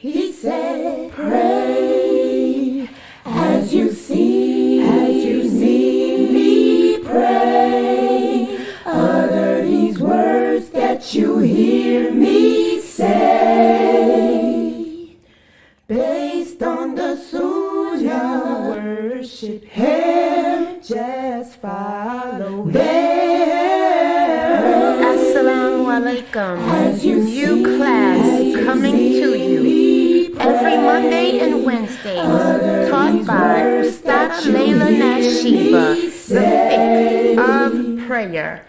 He said, pray as you see me pray. Utter these words that you hear me say. Based on the Sunnah, worship Him, just follow them. Assalamu alaikum. New class coming to you every Monday and Wednesdays, taught by Ustad Layla Nashiba, the fiqh of prayer.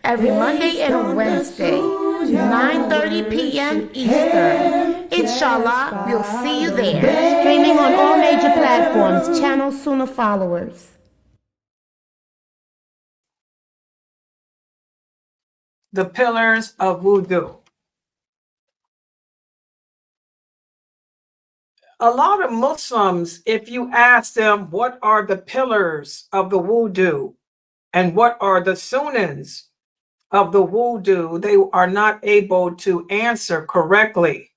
Every Monday and Wednesday, 9:30 p.m. Eastern. Inshallah, we'll see you there. Streaming on all major platforms. Channel Sunnahfollowers. The Pillars of Wudu. A lot of Muslims, if you ask them what are the pillars of the wudu and what are the sunnahs of the wudu, they are not able to answer correctly.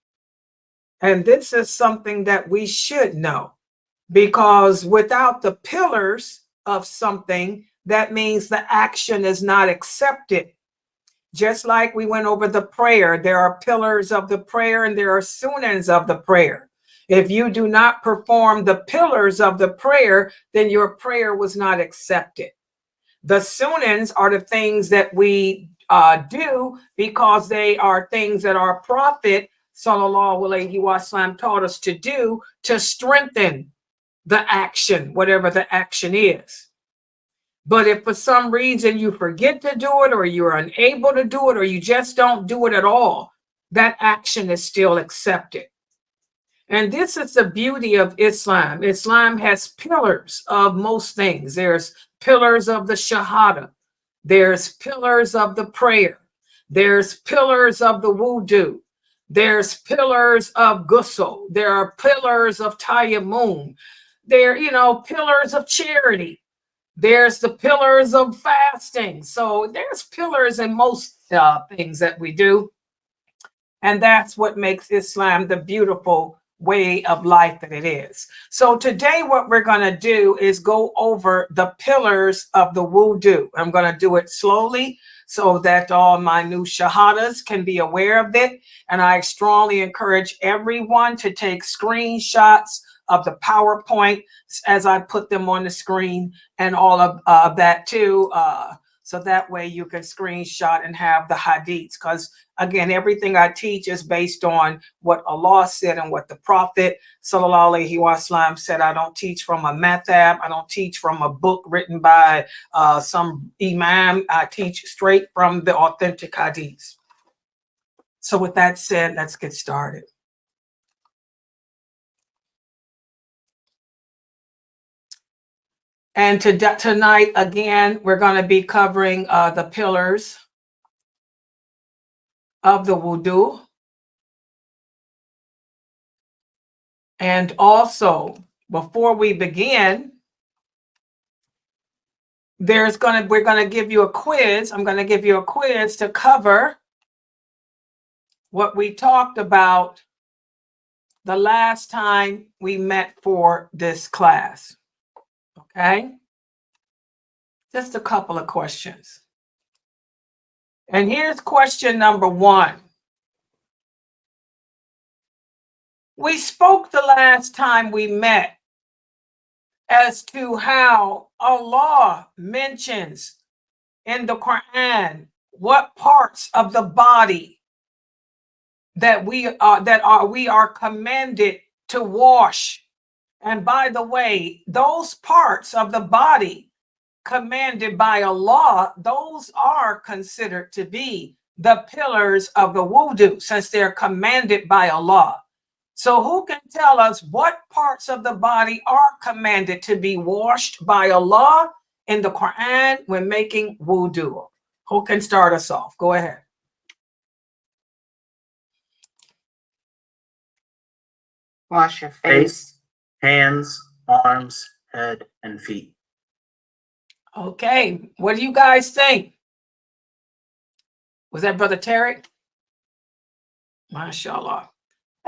And this is something that we should know, because without the pillars of something, that means the action is not accepted. Just like we went over the prayer, there are pillars of the prayer and there are sunnahs of the prayer. If you do not perform the pillars of the prayer, then your prayer was not accepted. The sunnahs are the things that we do because they are things that our Prophet Sallallahu Alaihi Wasallam taught us to do to strengthen the action, whatever the action is. But if for some reason you forget to do it, or you're unable to do it, or you just don't do it at all, that action is still accepted. And this is the beauty of Islam. Islam has pillars of most things. There's pillars of the Shahada. There's pillars of the prayer. There's pillars of the wudu. There's pillars of ghusl. There are pillars of tayammum. There, pillars of charity. There's the pillars of fasting. So there's pillars in most things that we do. And that's what makes Islam the beautiful way of life that it is. So today what we're going to do is go over the pillars of the wudu. I'm going to do it slowly so that all my new shahadas can be aware of it. And I strongly encourage everyone to take screenshots of the PowerPoint as I put them on the screen, and all of that too. So that way you can screenshot and have the hadiths, because again, everything I teach is based on what Allah said and what the Prophet Sallallahu Alaihi Wasallam said. I don't teach from a madhab. I don't teach from a book written by some imam. I teach straight from the authentic hadiths. So with that said, let's get started. And tonight, again, we're going to be covering the pillars of the wudu. And also, before we begin, we're going to give you a quiz. I'm going to give you a quiz to cover what we talked about the last time we met for this class. Okay? Just a couple of questions. And here's question number 1. We spoke the last time we met as to how Allah mentions in the Quran what parts of the body that we are commanded to wash. And by the way, those parts of the body commanded by Allah, those are considered to be the pillars of the wudu, since they're commanded by Allah. So who can tell us what parts of the body are commanded to be washed by Allah in the Quran when making wudu? Who can start us off? Go ahead. Wash your face, hands, arms, head, and feet. Okay, what do you guys think? Was that Brother Tarek? MashaAllah.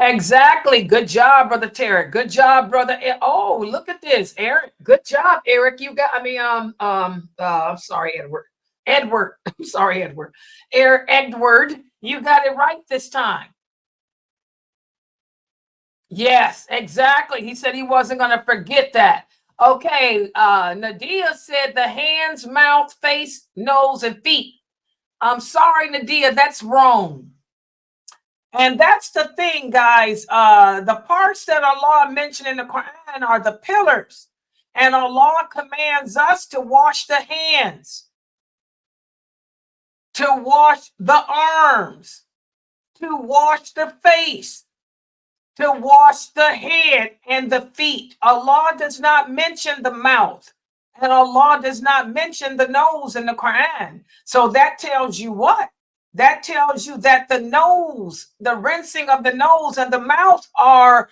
Exactly. Good job, brother Tarek. Good job, brother. Oh, look at this, Eric. Good job, Eric. You got. I mean, I'm sorry, Edward. Edward. I'm sorry, Edward. Eric, Edward. You got it right this time. Yes, exactly. He said he wasn't going to forget that. Okay. Nadia said the hands, mouth, face, nose, and feet. I'm sorry, Nadia. That's wrong. And that's the thing, guys. The parts that Allah mentioned in the Quran are the pillars. And Allah commands us to wash the hands, to wash the arms, to wash the face, to wash the head and the feet. Allah does not mention the mouth. And Allah does not mention the nose in the Quran. So that tells you what? That tells you that the nose, the rinsing of the nose and the mouth are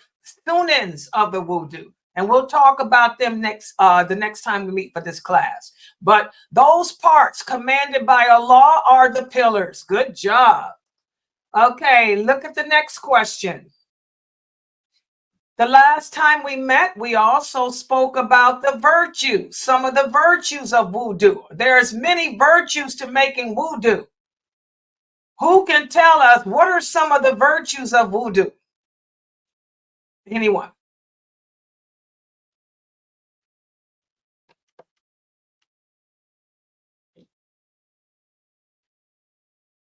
sunans of the wudu. And we'll talk about them the next time we meet for this class. But those parts commanded by Allah are the pillars. Good job. Okay, look at the next question. The last time we met, we also spoke about the virtues, some of the virtues of wudu. There's many virtues to making wudu. Who can tell us what are some of the virtues of wudu? Anyone?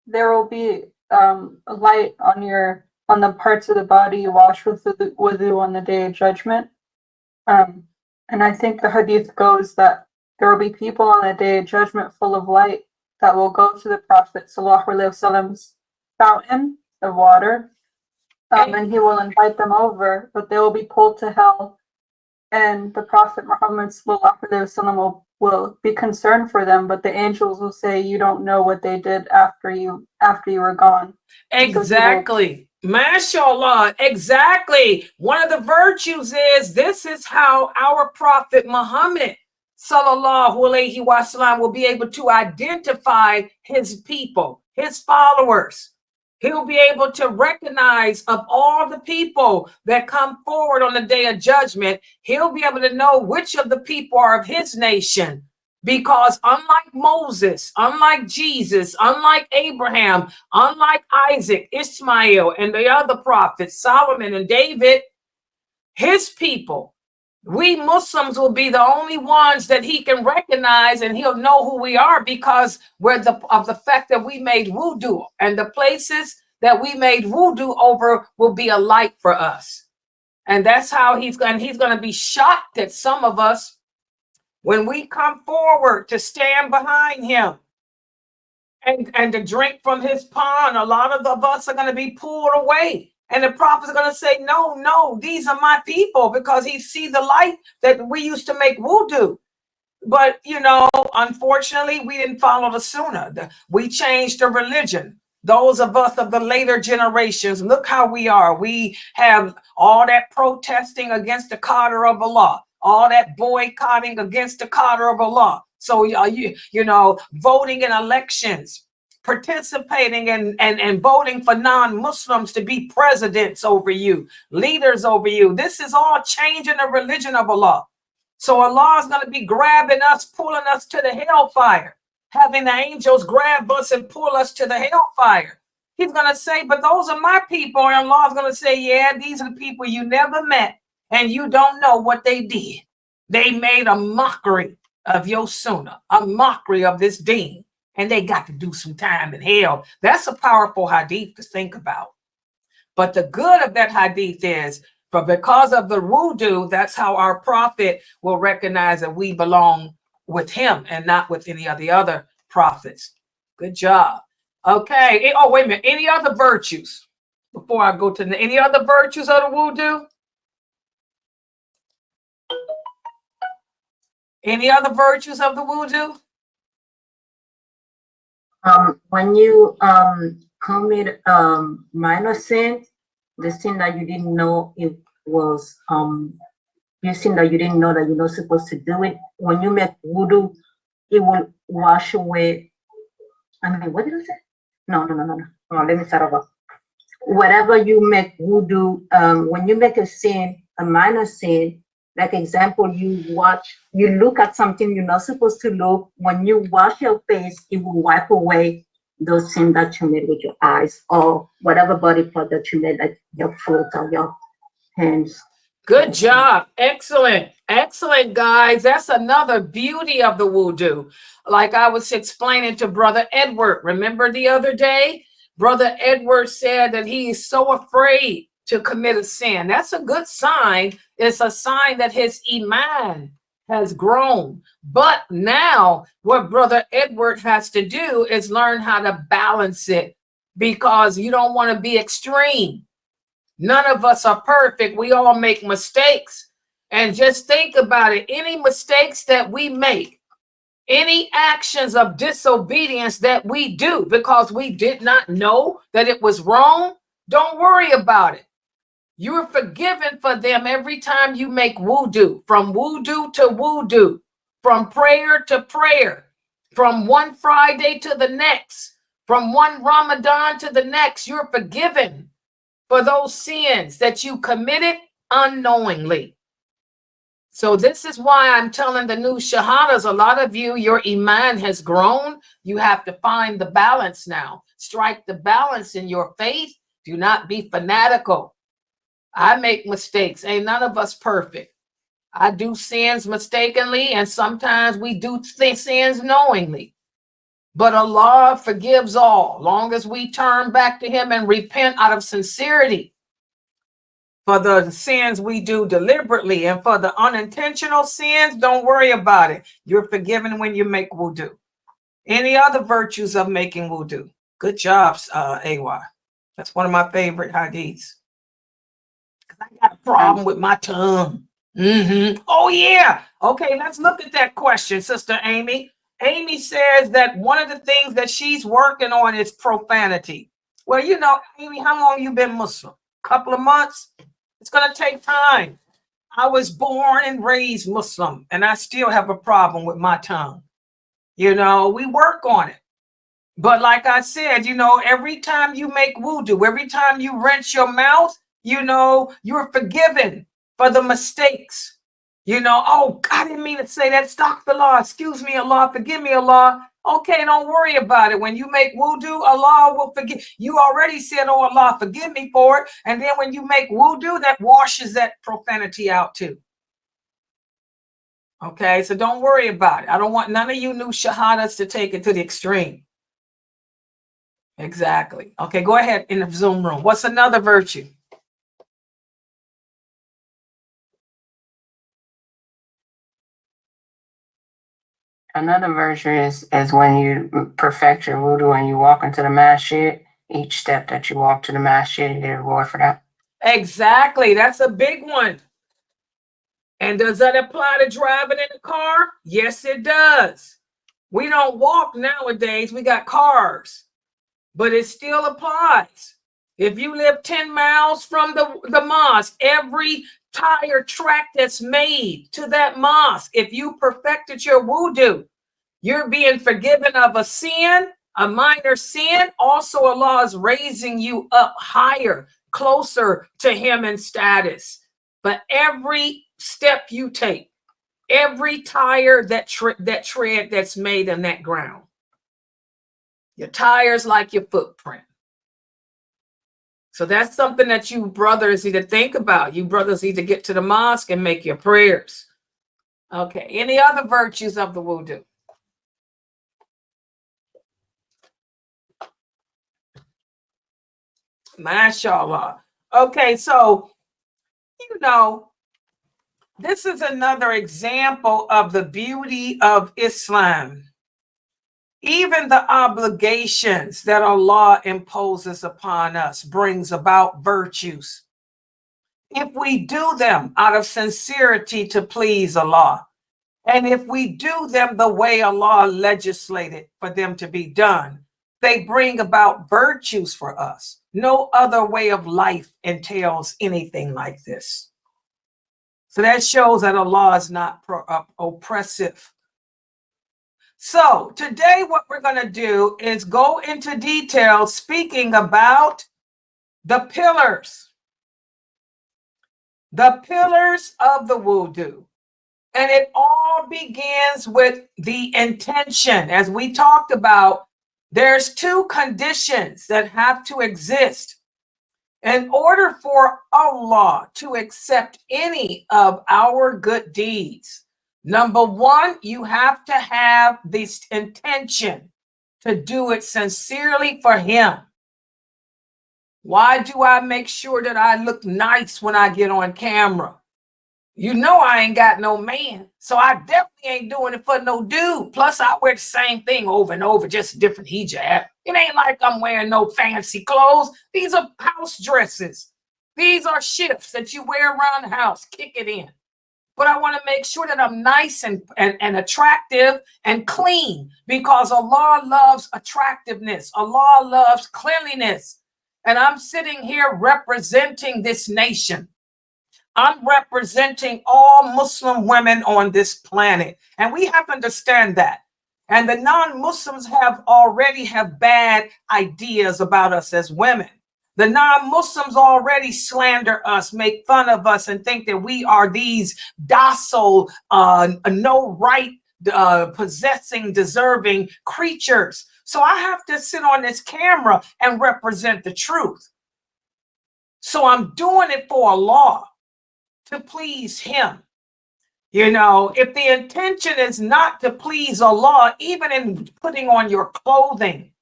There will be a light on the parts of the body you wash with the wudu on the day of judgment. And I think the hadith goes that there will be people on the day of judgment full of light that will go to the Prophet ﷺ's fountain of water, and he will invite them over, but they will be pulled to hell, and the Prophet Muhammad ﷺ will be concerned for them, but the angels will say, you don't know what they did after you were gone. Exactly. MashaAllah. Exactly. One of the virtues is this is how our Prophet Muhammad sallallahu alaihi wasallam will be able to identify his people, his followers. He'll be able to recognize of all the people that come forward on the day of judgment. He'll be able to know which of the people are of his nation. Because unlike Moses, unlike Jesus, unlike Abraham, unlike Isaac, Ishmael, and the other prophets, Solomon and David, his people, we Muslims will be the only ones that he can recognize, and he'll know who we are because of the fact that we made wudu, and the places that we made wudu over will be a light for us. And that's how he's going to be shocked at some of us when we come forward to stand behind him and to drink from his pond. A lot of us are going to be pulled away. And the prophet's going to say, no, these are my people, because he see the light that we used to make wudu. But, unfortunately, we didn't follow the sunnah. We changed the religion. Those of us of the later generations, look how we are. We have all that protesting against the qadr of Allah, all that boycotting against the qadr of Allah. So, voting in elections, participating and voting for non-Muslims to be presidents over you, leaders over you. This is all changing the religion of Allah. So Allah is going to be grabbing us, pulling us to the hellfire, having the angels grab us and pull us to the hellfire. He's going to say, but those are my people. And Allah is going to say, yeah, these are the people you never met, and you don't know what they did. They made a mockery of your sunnah, a mockery of this deen, and they got to do some time in hell. That's a powerful hadith to think about. But the good of that hadith is, but because of the wudu, that's how our prophet will recognize that we belong with him and not with any of the other prophets. Good job. Okay. Oh, wait a minute. Any other virtues before I go to any other virtues of the wudu? Any other virtues of the wudu? When you commit minor sin, the sin that you didn't know it was you sin that you didn't know that you're not supposed to do it. When you make wudu, it will wash away. I mean, what did I say? No. Let me start over. whatever you make wudu, when you make a sin, a minor sin, like example, you look at something you're not supposed to look. When you wash your face, it will wipe away those sins that you made with your eyes or whatever body part that you made, like your foot or your hands. Good job. Excellent. Excellent, guys. That's another beauty of the wudu. Like I was explaining to Brother Edward. Remember the other day? Brother Edward said that he is so afraid to commit a sin. That's a good sign. It's a sign that his iman has grown. But now what Brother Edward has to do is learn how to balance it, because you don't want to be extreme. None of us are perfect. We all make mistakes. And just think about it. Any mistakes that we make, any actions of disobedience that we do because we did not know that it was wrong, don't worry about it. You're forgiven for them every time you make wudu, from wudu to wudu, from prayer to prayer, from one Friday to the next, from one Ramadan to the next. You're forgiven for those sins that you committed unknowingly. So this is why I'm telling the new shahadas, a lot of you, your iman has grown. You have to find the balance now. Strike the balance in your faith. Do not be fanatical. I make mistakes. Ain't none of us perfect. I do sins mistakenly, and sometimes we do sins knowingly. But Allah forgives all, long as we turn back to him and repent out of sincerity for the sins we do deliberately. And for the unintentional sins, don't worry about it. You're forgiven when you make wudu. Any other virtues of making wudu? Good jobs, AY. That's one of my favorite hadiths. I got a problem with my tongue. Oh, yeah. Okay, let's look at that question, Sister Amy. Amy says that one of the things that she's working on is profanity. Well, you know, Amy, how long you been Muslim? A couple of months? It's going to take time. I was born and raised Muslim, and I still have a problem with my tongue. You know, we work on it. But like I said, you know, every time you make wudu, every time you rinse your mouth, you know, you're forgiven for the mistakes. You know, oh, I didn't mean to say that. Astaghfirullah. Excuse me, Allah. Forgive me, Allah. Okay, don't worry about it. When you make wudu, Allah will forgive. You already said, oh, Allah, forgive me for it. And then when you make wudu, that washes that profanity out too. Okay, so don't worry about it. I don't want none of you new shahadas to take it to the extreme. Exactly. Okay, go ahead in the Zoom room. What's another virtue? Another virtue is when you perfect your wudu and you walk into the masjid. Each step that you walk to the masjid, you get a reward for that. Exactly. That's a big one. And does that apply to driving in a car? Yes, it does. We don't walk nowadays. We got cars. But it still applies. If you live 10 miles from the mosque, every tire track that's made to that mosque, if you perfected your wudu, you're being forgiven of a sin, a minor sin. Also, Allah is raising you up higher, closer to him in status. But every step you take, every tire that tread that's made in that ground, your tires like your footprint. So that's something that you brothers need to think about. You brothers need to get to the mosque and make your prayers. Okay, any other virtues of the wudu? MashaAllah. Okay, so, you know, this is another example of the beauty of Islam. Even the obligations that Allah imposes upon us brings about virtues. If we do them out of sincerity to please Allah, and if we do them the way Allah legislated for them to be done, they bring about virtues for us. No other way of life entails anything like this. So that shows that Allah is not oppressive. So today what we're going to do is go into detail speaking about The pillars of the wudu. And it all begins with the intention. As we talked about, there's two conditions that have to exist in order for Allah to accept any of our good deeds. Number one, you have to have this intention to do it sincerely for Him. Why do I make sure that I look nice when I get on camera? You know I ain't got no man, so I definitely ain't doing it for no dude. Plus, I wear the same thing over and over, just a different hijab. It ain't like I'm wearing no fancy clothes. These are house dresses. These are shifts that you wear around the house. Kick it in. But I want to make sure that I'm nice and attractive and clean, because Allah loves attractiveness. Allah loves cleanliness. And I'm sitting here representing this nation. I'm representing all Muslim women on this planet. And we have to understand that. And the non-Muslims already have bad ideas about us as women. The non-Muslims already slander us, make fun of us, and think that we are these docile, no right possessing, deserving creatures. So I have to sit on this camera and represent the truth. So I'm doing it for Allah, to please Him. You know, if the intention is not to please Allah, even in putting on your clothing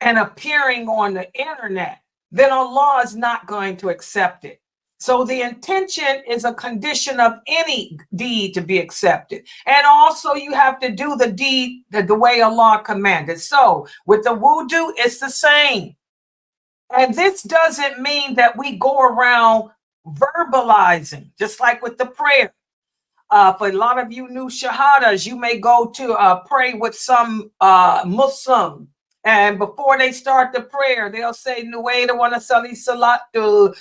and appearing on the internet, then Allah is not going to accept it. So the intention is a condition of any deed to be accepted. And also you have to do the deed the way Allah commanded. So with the wudu, it's the same. And this doesn't mean that we go around verbalizing, just like with the prayer. For a lot of you new shahadas, you may go to pray with some Muslim, and before they start the prayer, they'll say Nuwaida wa nasali salatul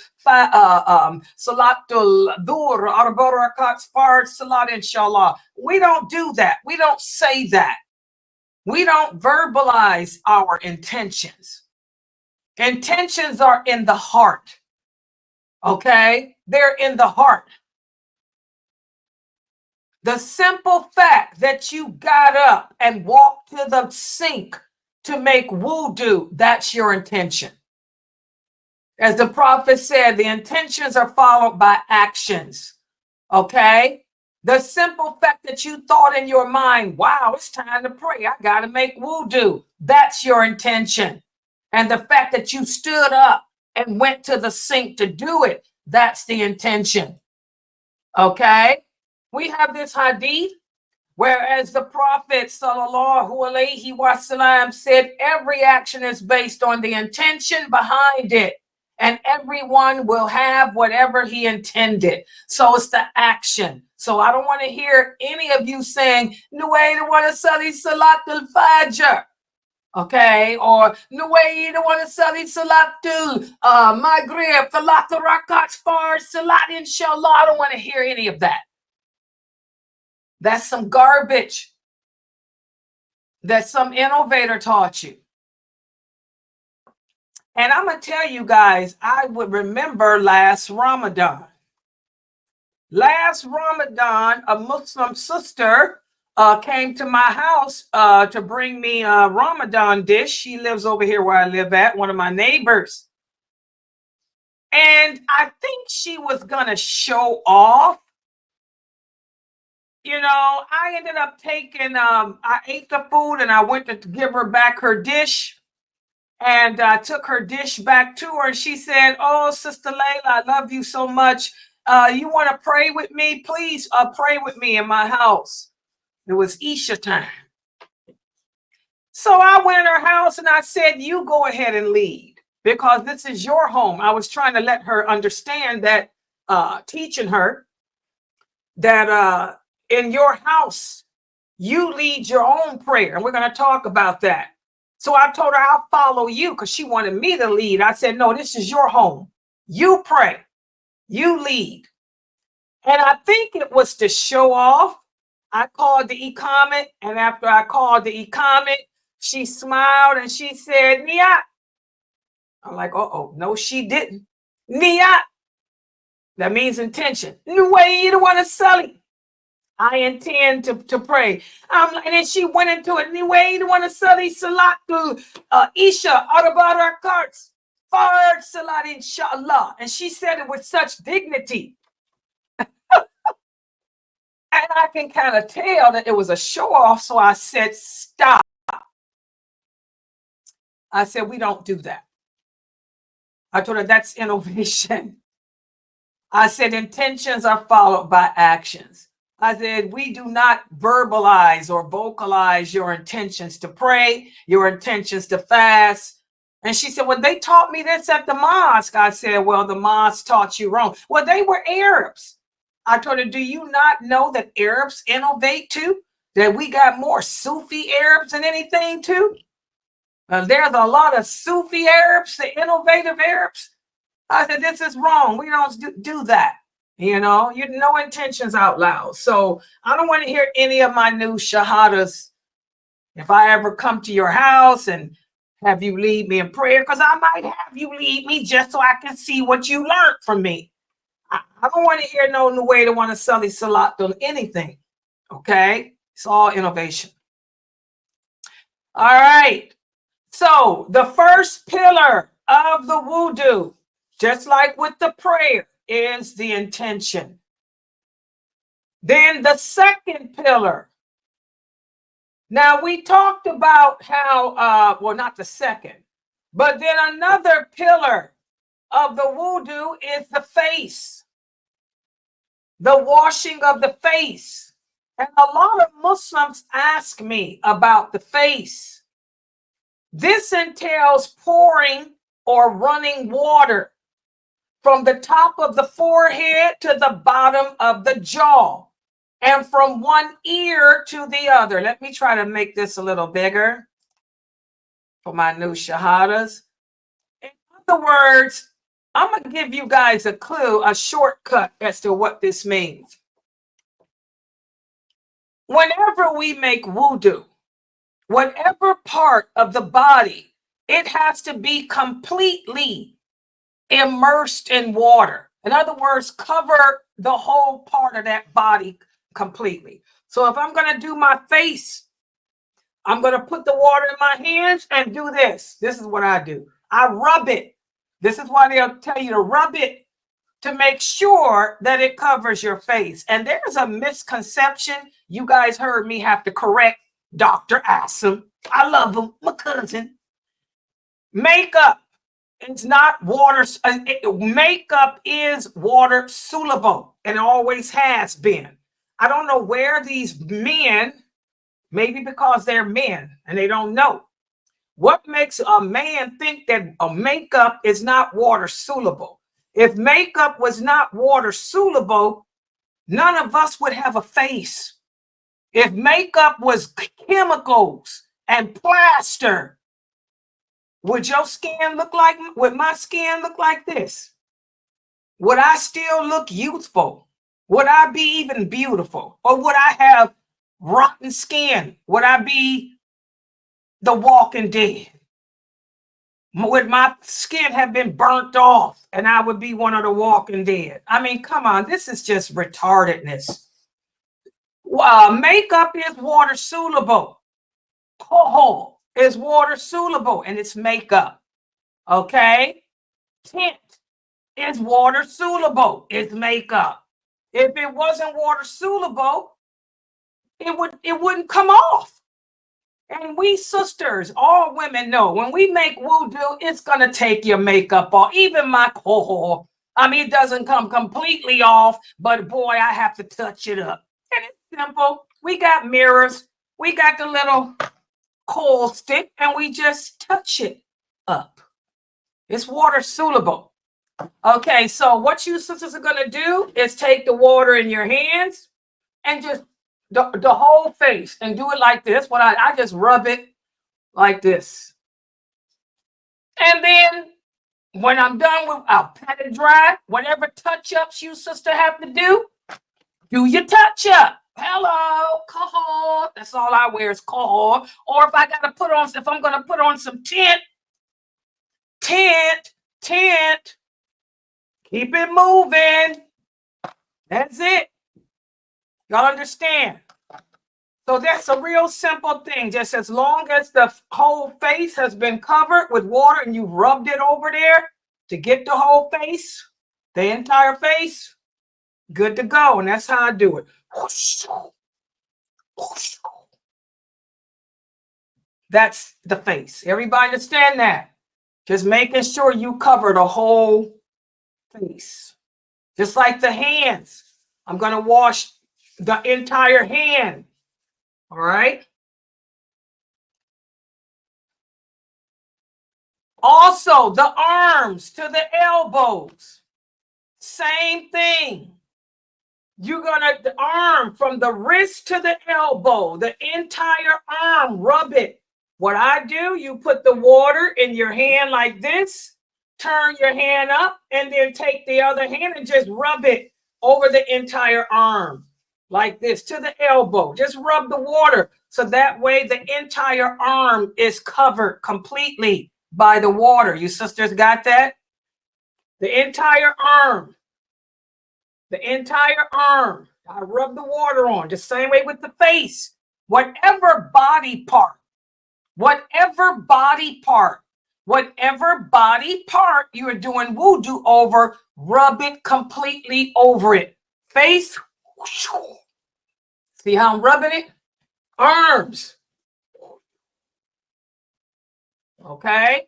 dur arba rakats fard salat inshallah. We don't do that. We don't say that. We don't verbalize our intentions. Intentions are in the heart. Okay? They're in the heart. The simple fact that you got up and walked to the sink to make wudu, that's your intention. As the prophet said, the intentions are followed by actions. Okay? The simple fact that you thought in your mind, wow, it's time to pray, I got to make wudu, that's your intention. And the fact that you stood up and went to the sink to do it, that's the intention. Okay? We have this hadith, whereas the Prophet sallallahu alaihi wasallam said every action is based on the intention behind it, and everyone will have whatever he intended. So it's the action. So I don't want to hear any of you saying, Nuwaida wa nasali salatul fajr. Okay, or Nuwaida wa nasali salatul maghrib, salatul rakats fard salat inshallah. I don't want to hear any of that. That's some garbage that some innovator taught you. And I'm going to tell you guys, I would remember last Ramadan. Last Ramadan, a Muslim sister came to my house to bring me a Ramadan dish. She lives over here where I live at, one of my neighbors. And I think she was going to show off. You know, I ended up taking, I ate the food and I went to give her back her dish, and I took her dish back to her. And she said, oh, Sister Layla, I love you so much. You want to pray with me? Please pray with me in my house. It was Isha time. So I went in her house and I said, you go ahead and lead, because this is your home. I was trying to let her understand that, teaching her that, in your house, you lead your own prayer. And we're going to talk about that. So I told her I'll follow you, because she wanted me to lead. I said, no, this is your home. You pray. You lead. And I think it was to show off. I called the iqamat. And after I called the iqamat, she smiled and she said, Niyat. I'm like, uh-oh, no, she didn't. Niyat. That means intention. Nuway you don't want to sully. I intend to pray. And then she went into it. Anyway, you don't want to sully salat to Isha, Arabara carts. Fard salat, inshallah. And she said it with such dignity. And I can kind of tell that it was a show off. So I said, stop. I said, we don't do that. I told her that's innovation. I said, intentions are followed by actions. I said, we do not verbalize or vocalize your intentions to pray, your intentions to fast. And she said, well, they taught me this at the mosque. I said, well, the mosque taught you wrong. Well, they were Arabs. I told her, do you not know that Arabs innovate too? That we got more Sufi Arabs than anything too? There's a lot of Sufi Arabs, the innovative Arabs. I said, this is wrong. We don't do that. You know, no intentions out loud. So I don't want to hear any of my new shahadas. If I ever come to your house and have you lead me in prayer, because I might have you lead me just so I can see what you learned from me. I don't want to hear no way to want to sully salat on anything. Okay? It's all innovation. All right. So the first pillar of the wudu, just like with the prayer, is the intention. Then the second pillar. Now we talked about how, well, not the second, but then another pillar of the wudu is the face, the washing of the face. And a lot of Muslims ask me about the face. This entails pouring or running water from the top of the forehead to the bottom of the jaw, and from one ear to the other. Let me try to make this a little bigger for my new shahadas. In other words, I'm going to give you guys a clue, a shortcut as to what this means. Whenever we make wudu, whatever part of the body, it has to be completely immersed in water. In other words, cover the whole part of that body completely. So if I'm going to do my face, I'm going to put the water in my hands and do this. This is what I do. I rub it. This is why they'll tell you to rub it to make sure that it covers your face. And there's a misconception. You guys heard me have to correct Dr. Asim. I love him, my cousin. Makeup. It's not water. Makeup is water soluble and always has been. I don't know where these men, maybe because they're men and they don't know. What makes a man think that a makeup is not water soluble? If makeup was not water soluble, none of us would have a face. If makeup was chemicals and plaster, would your skin look like, would my skin look like this? Would I still look youthful? Would I be even beautiful? Or would I have rotten skin? Would I be the Walking Dead? Would my skin have been burnt off and I would be one of the Walking Dead? I mean, come on, this is just retardedness. Makeup is water soluble. Alcohol is water soluble and it's makeup. Okay? Tint is water soluble. It's makeup. If it wasn't water soluble, it wouldn't come off. And we sisters, all women know when we make wudu, it's gonna take your makeup off. Even my cohort. I mean, it doesn't come completely off, but boy, I have to touch it up. And it's simple. We got mirrors, we got the little coal stick, and we just touch it up. It's water soluble. Okay, so what you sisters are gonna do is take the water in your hands and just the whole face and do it like this. What I just rub it like this. And then when I'm done with, I'll pat it dry. Whatever touch-ups you sister have to do your touch-up. Hello, kohor. That's all I wear is kohor. Or if I gotta if I'm gonna put on some tint, tent. Keep it moving. That's it. Y'all understand? So that's a real simple thing. Just as long as the whole face has been covered with water and you've rubbed it over there to get the whole face, the entire face, good to go. And that's how I do it. That's the face. Everybody understand that? Just making sure you cover the whole face. Just like the hands. I'm going to wash the entire hand. All right. Also, the arms to the elbows. Same thing. You're going to, the arm from the wrist to the elbow, the entire arm, rub it. What I do, you put the water in your hand like this, turn your hand up, and then take the other hand and just rub it over the entire arm like this to the elbow. Just rub the water so that way the entire arm is covered completely by the water. You sisters got that? The entire arm. The entire arm. I rub the water on the same way with the face. Whatever body part you are doing wudu over, rub it completely over it. Face. See how I'm rubbing it? Arms. Okay.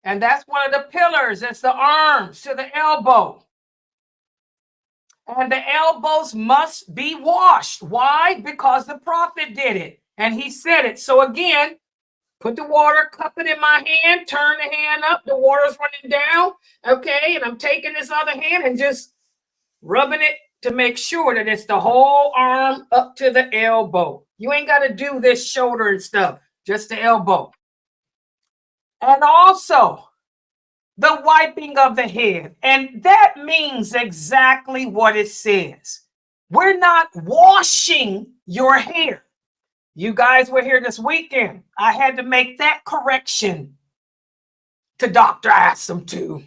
And that's one of the pillars. It's the arms to the elbow. And the elbows must be washed. Why? Because the prophet did it. And he said it. So again, put the water, cup it in my hand, turn the hand up. The water's running down. Okay. And I'm taking this other hand and just rubbing it to make sure that it's the whole arm up to the elbow. You ain't got to do this shoulder and stuff. Just the elbow. And also the wiping of the head. And that means exactly what it says. We're not washing your hair. You guys were here this weekend. I had to make that correction to Dr. Assam too.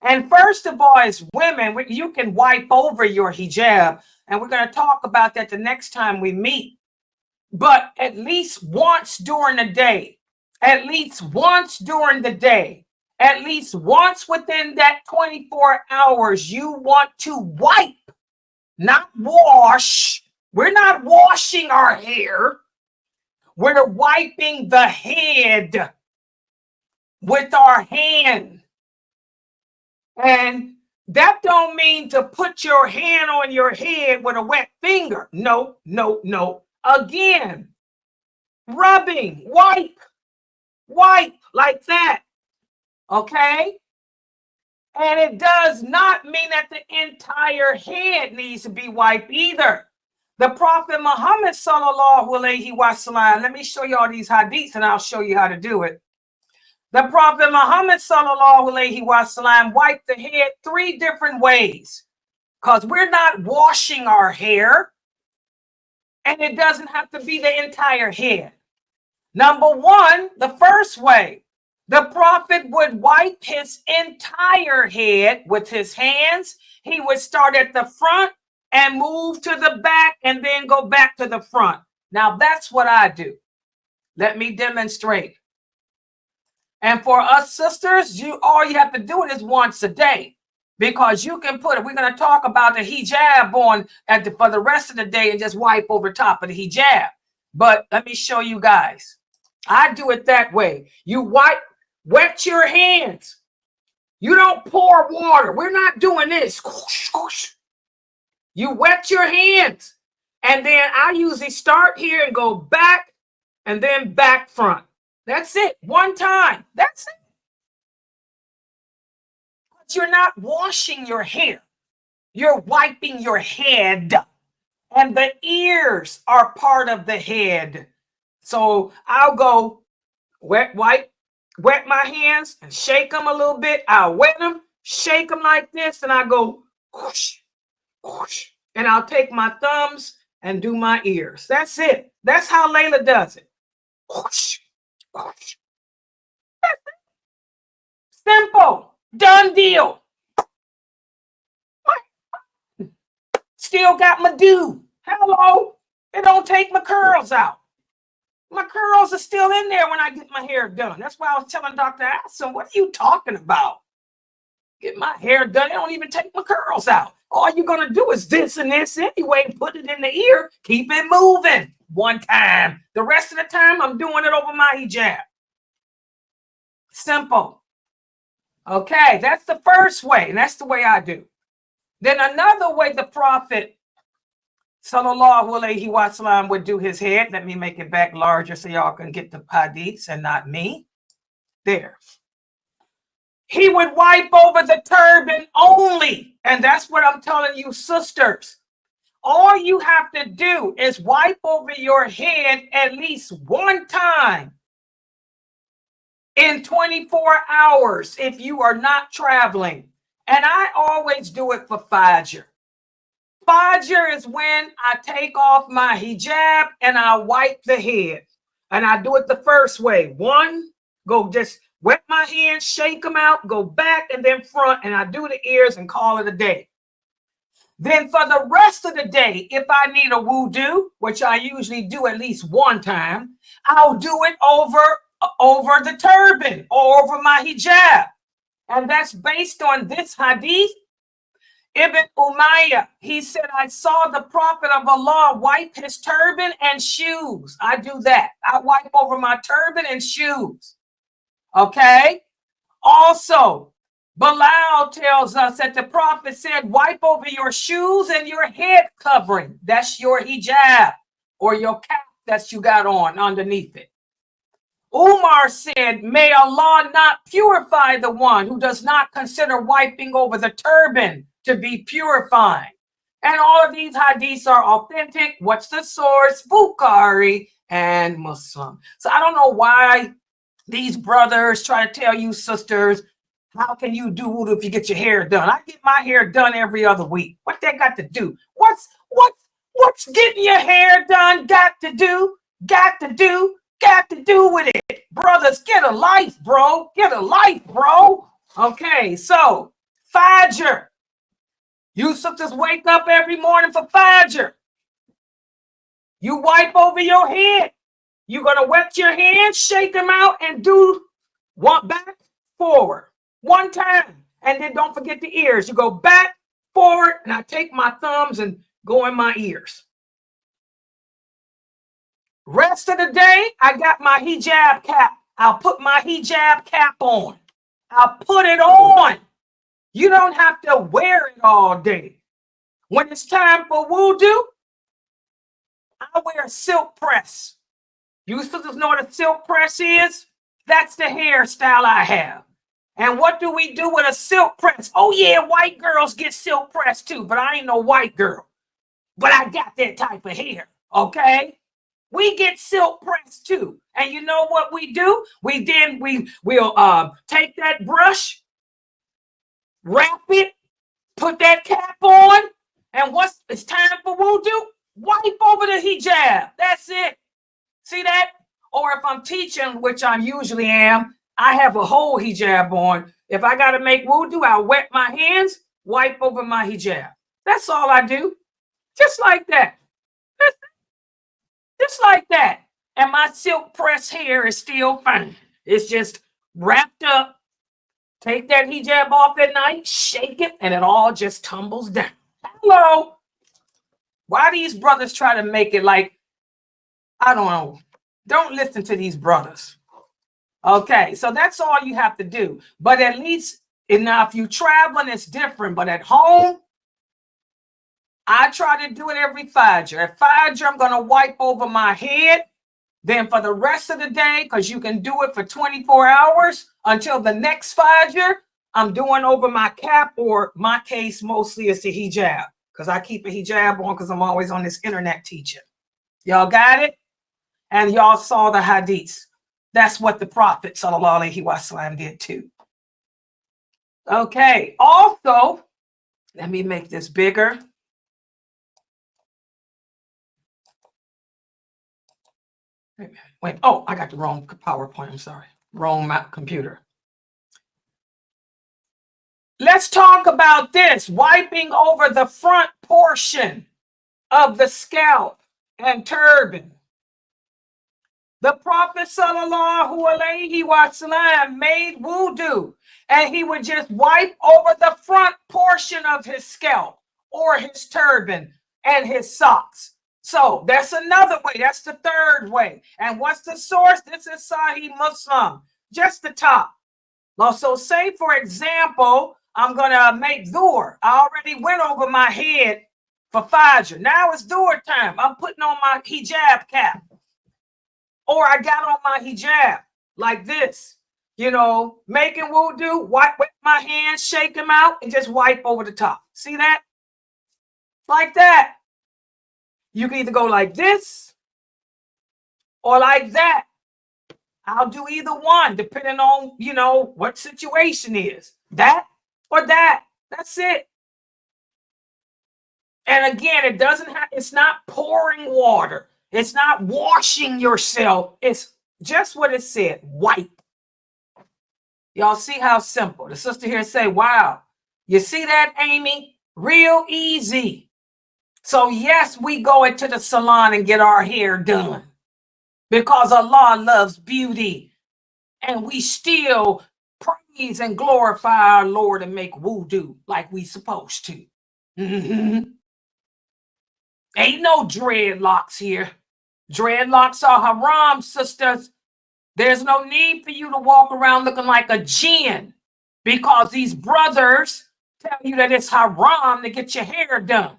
And first of all, as women, you can wipe over your hijab. And we're going to talk about that the next time we meet. But at least once during the day, at least once during the day, at least once within that 24 hours, you want to wipe, not wash. We're not washing our hair. We're wiping the head with our hand. And that don't mean to put your hand on your head with a wet finger. No, no, no. Again, rubbing, wipe like that. Okay? And it does not mean that the entire head needs to be wiped either. The Prophet Muhammad sallallahu alaihi wasallam, let me show you all these hadiths and I'll show you how to do it. The Prophet Muhammad sallallahu alaihi wasallam wiped the head 3 different ways because we're not washing our hair and it doesn't have to be the entire head. Number 1, the first way, the prophet would wipe his entire head with his hands. He would start at the front and move to the back and then go back to the front. Now that's what I do. Let me demonstrate. And for us sisters, all you have to do it is once a day because you can put it. We're going to talk about the hijab on for the rest of the day and just wipe over top of the hijab. But let me show you guys. I do it that way. You wet your hands. You don't pour water. We're not doing this. You wet your hands. And then I usually start here and go back and then back front. That's it. One time. That's it. But you're not washing your hair. You're wiping your head. And the ears are part of the head. So I'll go wet my hands and shake them a little bit. I'll wet them, shake them like this, and I go whoosh, whoosh. And I'll take my thumbs and do my ears. That's it. That's how Layla does it. Whoosh, whoosh. Simple. Done deal. Still got my do. Hello. It don't take my curls out. My curls are still in there when I get my hair done. That's why I was telling Dr. Asson, what are you talking about? Get my hair done. It don't even take my curls out. All you're going to do is this and this anyway. Put it in the ear. Keep it moving one time. The rest of the time, I'm doing it over my hijab. Simple. Okay, that's the first way. And that's the way I do. Then another way the Prophet Sallallahu Alaihi Wasallam would do his head. Let me make it back larger so y'all can get the hadiths and not me. There. He would wipe over the turban only. And that's what I'm telling you, sisters. All you have to do is wipe over your head at least one time in 24 hours if you are not traveling. And I always do it for Fajr. Fajr is when I take off my hijab and I wipe the head. And I do it the first way. One, go just wet my hands, shake them out, go back and then front, and I do the ears and call it a day. Then for the rest of the day, if I need a wudu, which I usually do at least one time, I'll do it over the turban or over my hijab. And that's based on this hadith. Ibn Umayyah, he said, I saw the Prophet of Allah wipe his turban and shoes. I do that. I wipe over my turban and shoes. Okay? Also, Bilal tells us that the Prophet said, wipe over your shoes and your head covering. That's your hijab or your cap that you got on underneath it. Umar said, may Allah not purify the one who does not consider wiping over the turban to be purifying. And all of these hadiths are authentic. What's the source? Bukhari and Muslim. So I don't know why these brothers try to tell you sisters, how can you do wudu if you get your hair done? I get my hair done every other week. What that got to do? What's getting your hair done got to do with it? Brothers, get a life, bro. Get a life, bro. Okay, so Fajr. You sisters wake up every morning for Fajr. You wipe over your head. You're going to wet your hands, shake them out, and do one back, forward, one time. And then don't forget the ears. You go back, forward, and I take my thumbs and go in my ears. Rest of the day, I got my hijab cap. I'll put my hijab cap on. I'll put it on. You don't have to wear it all day. When it's time for wudu, I wear a silk press. You sisters know what a silk press is? That's the hairstyle I have. And what do we do with a silk press? Oh yeah, white girls get silk press too, but I ain't no white girl. But I got that type of hair, okay? We get silk press too. And you know what we do? We'll take that brush, wrap it, put that cap on, and it's time for wudu, wipe over the hijab. That's it. See that? Or if I'm teaching, which I usually am, I have a whole hijab on. If I got to make wudu, I'll wet my hands, wipe over my hijab. That's all I do. Just like that. Just like that. And my silk press hair is still fine. It's just wrapped up. Take that hijab off at night, shake it, and it all just tumbles down. Hello. Why these brothers try to make it like, I don't know. Don't listen to these brothers. Okay, so that's all you have to do. But at least, now if you're traveling, it's different. But at home, I try to do it every Fajr. At Fajr, I'm going to wipe over my head. Then for the rest of the day, because you can do it for 24 hours until the next Fajr, I'm doing over my cap, or my case mostly is the hijab, because I keep a hijab on because I'm always on this internet teaching. Y'all got it? And y'all saw the hadiths. That's what the Prophet Sallallahu Alaihi Wasallam did too. Okay, also, let me make this bigger. Wait, oh, I got the wrong PowerPoint. I'm sorry. Wrong computer. Let's talk about this, wiping over the front portion of the scalp and turban. The Prophet sallallahu alaihi wasallam made wudu, and he would just wipe over the front portion of his scalp or his turban and his socks. So that's another way. That's the third way. And what's the source? This is Sahih Muslim, just the top. So say, for example, I'm going to make dhuhr. I already went over my head for Fajr. Now it's dhuhr time. I'm putting on my hijab cap. Or I got on my hijab like this, you know, making wudu, wipe my hands, shake them out, and just wipe over the top. See that? Like that. You can either go like this or like that. I'll do either one, depending on, you know, what situation is. That or that. That's it. And again, it doesn't have, it's not pouring water. It's not washing yourself. It's just what it said, wipe. Y'all see how simple? The sister here say, wow, you see that, Amy? Real easy. So yes, we go into the salon and get our hair done because Allah loves beauty. And we still praise and glorify our Lord and make wudu like we supposed to. Ain't no dreadlocks here. Dreadlocks are haram, sisters. There's no need for you to walk around looking like a jinn because these brothers tell you that it's haram to get your hair done.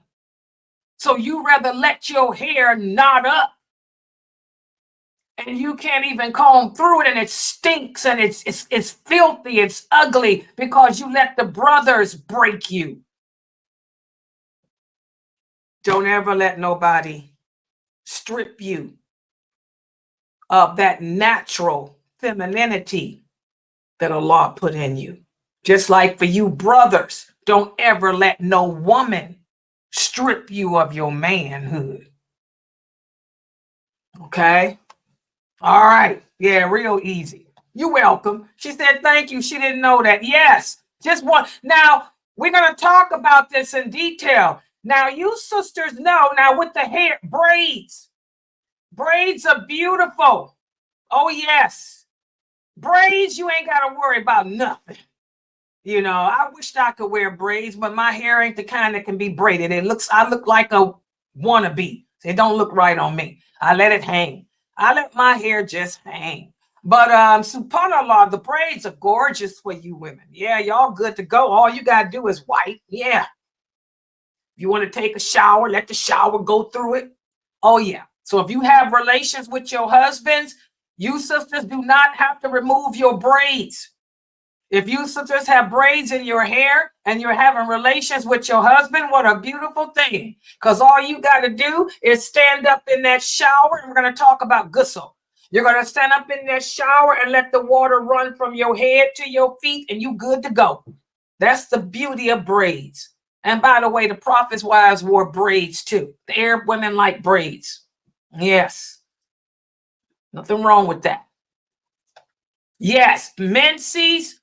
So you rather let your hair knot up and you can't even comb through it and it stinks and it's filthy, it's ugly because you let the brothers break you. Don't ever let nobody strip you of that natural femininity that Allah put in you. Just like for you brothers, don't ever let no woman strip you of your manhood. Okay? All right. Yeah, real easy. You're welcome. She said thank you. She didn't know that. Yes. Just one. Now, we're going to talk about this in detail. Now, you sisters know, now with the hair, braids. Braids are beautiful. Oh, yes. Braids, you ain't got to worry about nothing. You know, I wished I could wear braids, but my hair ain't the kind that can be braided. I look like a wannabe. It don't look right on me. I let it hang. I let my hair just hang. But subhanAllah, the braids are gorgeous for you women. Yeah, y'all good to go. All you got to do is wipe. Yeah. If you want to take a shower, let the shower go through it. Oh, yeah. So if you have relations with your husbands, you sisters do not have to remove your braids. If you sisters have braids in your hair and you're having relations with your husband, what a beautiful thing. Because all you got to do is stand up in that shower. And we're going to talk about ghusl. You're going to stand up in that shower and let the water run from your head to your feet and you good to go. That's the beauty of braids. And by the way, the Prophet's wives wore braids too. The Arab women like braids. Yes. Nothing wrong with that. Yes, menses.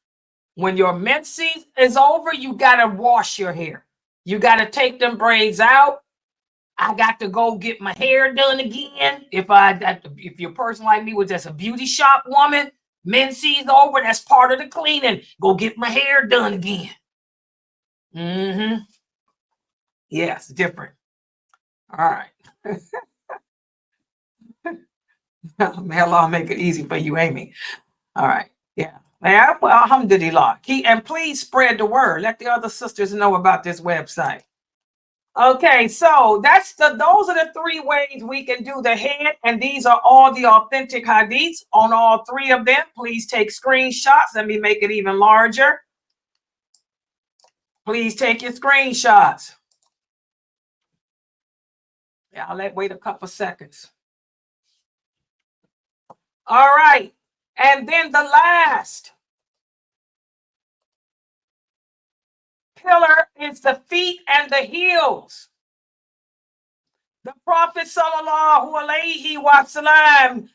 When your menses is over, you got to wash your hair. You got to take them braids out. I got to go get my hair done again. If you're a person like me was just a beauty shop woman, menses over, that's part of the cleaning. Go get my hair done again. Yes, different. All right. May Allah make it easy for you, Amy. All right. Yeah. Well, alhamdulillah. And please spread the word. Let the other sisters know about this website. Okay, so those are the three ways we can do the head, and these are all the authentic hadiths on all three of them. Please take screenshots. Let me make it even larger. Please take your screenshots. Yeah, I'll wait a couple seconds. All right. And then the last pillar is the feet and the heels. The Prophet sallallahu alaihi wasallam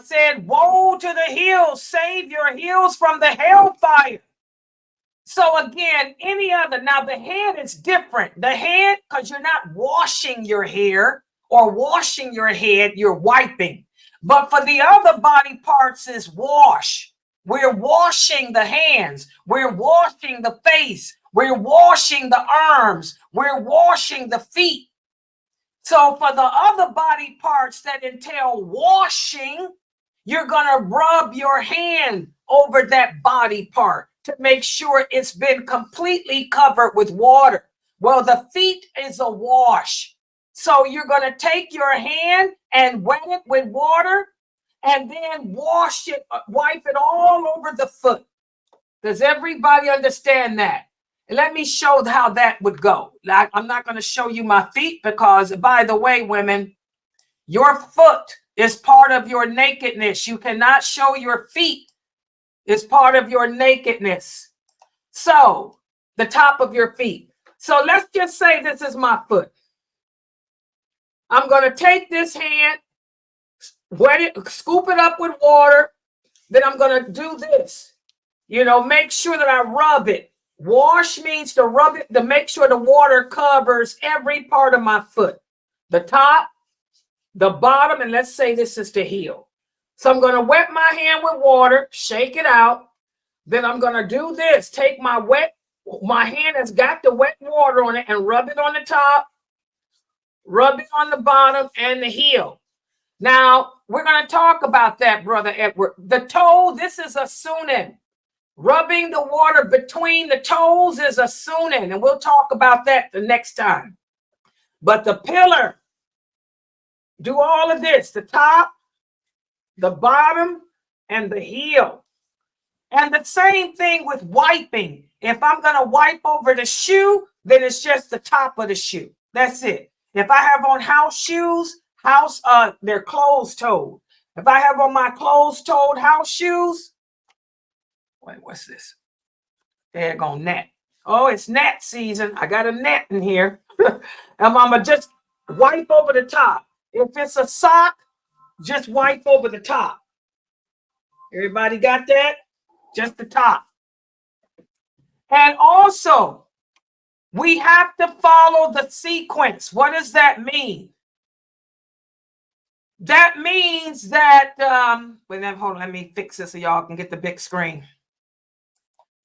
said, woe to the heels, save your heels from the hellfire. So again, any other, now the head is different. The head, because you're not washing your hair or washing your head, you're wiping. But for the other body parts is wash. We're washing the hands. We're washing the face. We're washing the arms. We're washing the feet. So for the other body parts that entail washing, you're going to rub your hand over that body part to make sure it's been completely covered with water. Well, the feet is a wash. So you're going to take your hand and wet it with water and then wash it, wipe it all over the foot. Does everybody understand that? Let me show how that would go. I'm not going to show you my feet because, by the way, women, your foot is part of your nakedness. You cannot show your feet. It's part of your nakedness. So, the top of your feet. So, let's just say this is my foot. I'm going to take this hand, wet it, scoop it up with water. Then I'm going to do this. You know, make sure that I rub it. Wash means to rub it, to make sure the water covers every part of my foot. The top, the bottom, and let's say this is the heel. So I'm going to wet my hand with water, shake it out. Then I'm going to do this. Take my hand that's got the wet water on it and rub it on the top, rub it on the bottom and the heel. Now, we're going to talk about that, Brother Edward. The toe, this is a sunan. Rubbing the water between the toes is a sunan, and we'll talk about that the next time. But the pillar, do all of this, the top, the bottom, and the heel. And the same thing with wiping. If I'm going to wipe over the shoe, then it's just the top of the shoe. That's it. If I have on house shoes, they're closed-toed. If I have on my closed-toed house shoes, wait, what's this? There go net. Oh, it's net season. I got a net in here. And I'm going to just wipe over the top. If it's a sock, just wipe over the top. Everybody got that? Just the top. And also, we have to follow the sequence. What does that mean? That means that, hold on, let me fix this so y'all can get the big screen.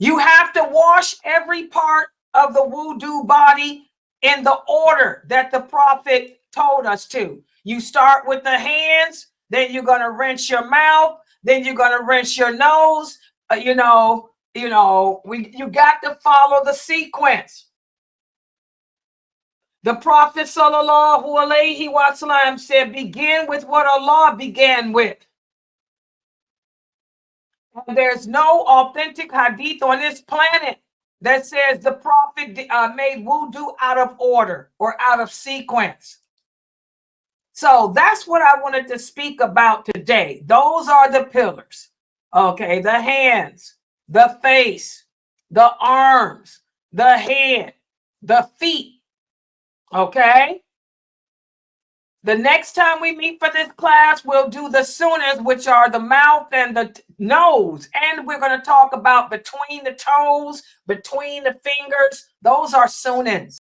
You have to wash every part of the wudu body in the order that the Prophet told us to. You start with the hands, then you're going to rinse your mouth, then you're going to rinse your nose. You got to follow the sequence. The Prophet sallallahu alaihi wasallam said, begin with what Allah began with. And there's no authentic hadith on this planet that says the Prophet made wudu out of order or out of sequence. So that's what I wanted to speak about today. Those are the pillars. Okay, the hands, the face, the arms, the head, the feet. Okay. The next time we meet for this class, we'll do the sunnahs, which are the mouth and the nose. And we're going to talk about between the toes, between the fingers. Those are sunnahs.